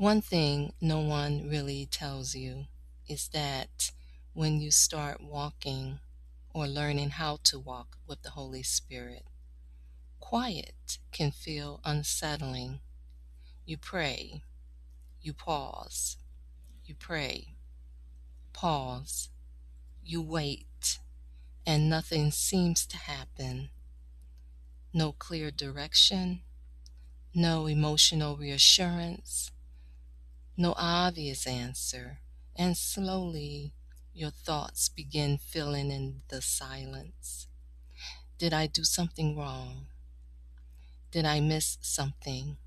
One thing no one really tells you is that when you start walking or learning how to walk with the Holy Spirit, quiet can feel unsettling. You pray, you pause, you pray, pause, you wait, and nothing seems to happen. No clear direction, no emotional reassurance, no obvious answer, and slowly your thoughts begin filling in the silence. Did I do something wrong? Did I miss something?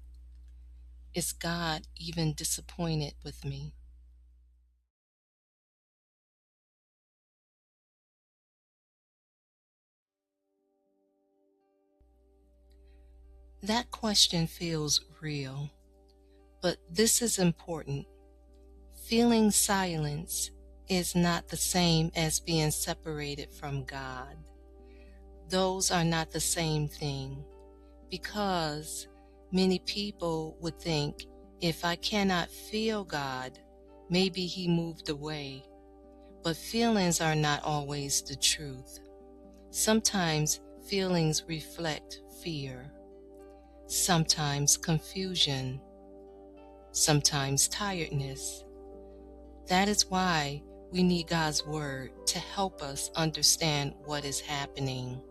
Is God even disappointed with me? That question feels real, but this is important. Feeling silence is not the same as being separated from God. Those are not the same thing, because many people would think, if I cannot feel God, maybe He moved away. But feelings are not always the truth. Sometimes feelings reflect fear, sometimes confusion, sometimes tiredness. That is why we need God's Word to help us understand what is happening.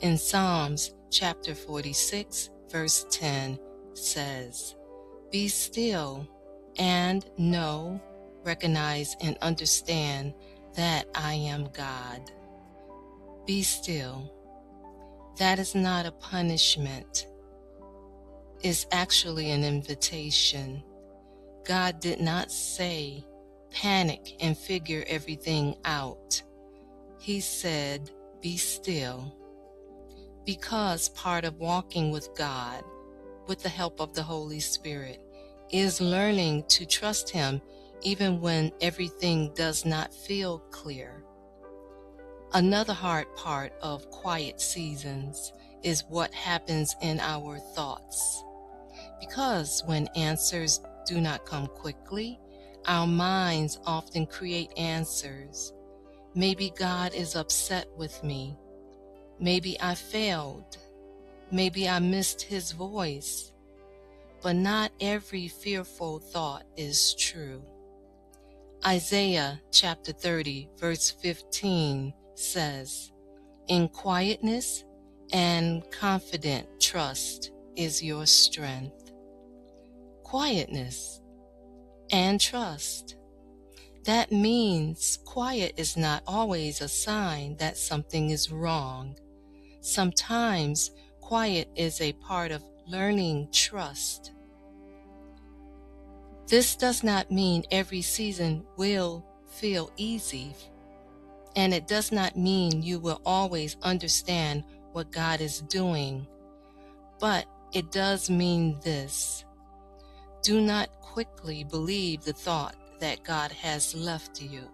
In Psalms chapter 46, verse 10 says, "Be still and know, recognize, and understand that I am God." Be still. That is not a punishment. It's actually an invitation. God did not say, panic and figure everything out. He said, be still. Because part of walking with God, with the help of the Holy Spirit, is learning to trust Him even when everything does not feel clear. Another hard part of quiet seasons is what happens in our thoughts. Because when answers do not come quickly, our minds often create answers. Maybe God is upset with me. Maybe I failed. Maybe I missed His voice. But not every fearful thought is true. Isaiah chapter 30, verse 15 says, "In quietness and confident trust is your strength." Quietness and trust. That means quiet is not always a sign that something is wrong. Sometimes quiet is a part of learning trust. This does not mean every season will feel easy, and it does not mean you will always understand what God is doing, but it does mean this: do not quickly believe the thought that God has left you.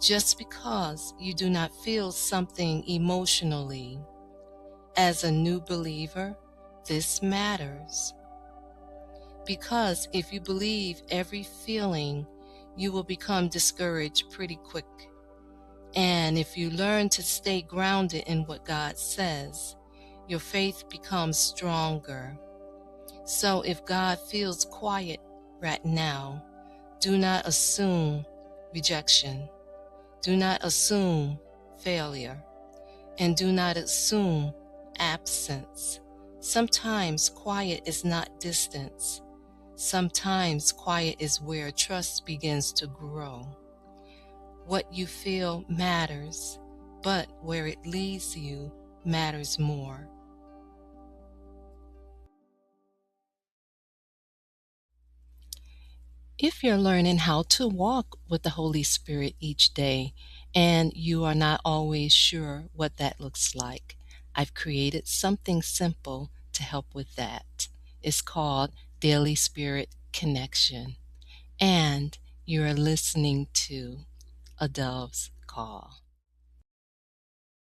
Just because you do not feel something emotionally, as a new believer, this matters. Because if you believe every feeling, you will become discouraged pretty quick. And if you learn to stay grounded in what God says, your faith becomes stronger. So if God feels quiet right now, do not assume rejection. Do not assume failure. And do not assume absence. Sometimes quiet is not distance. Sometimes quiet is where trust begins to grow. What you feel matters, but where it leads you matters more. If you're learning how to walk with the Holy Spirit each day and you are not always sure what that looks like, I've created something simple to help with that. It's called Daily Spirit Connection, and you're listening to A Dove's Call.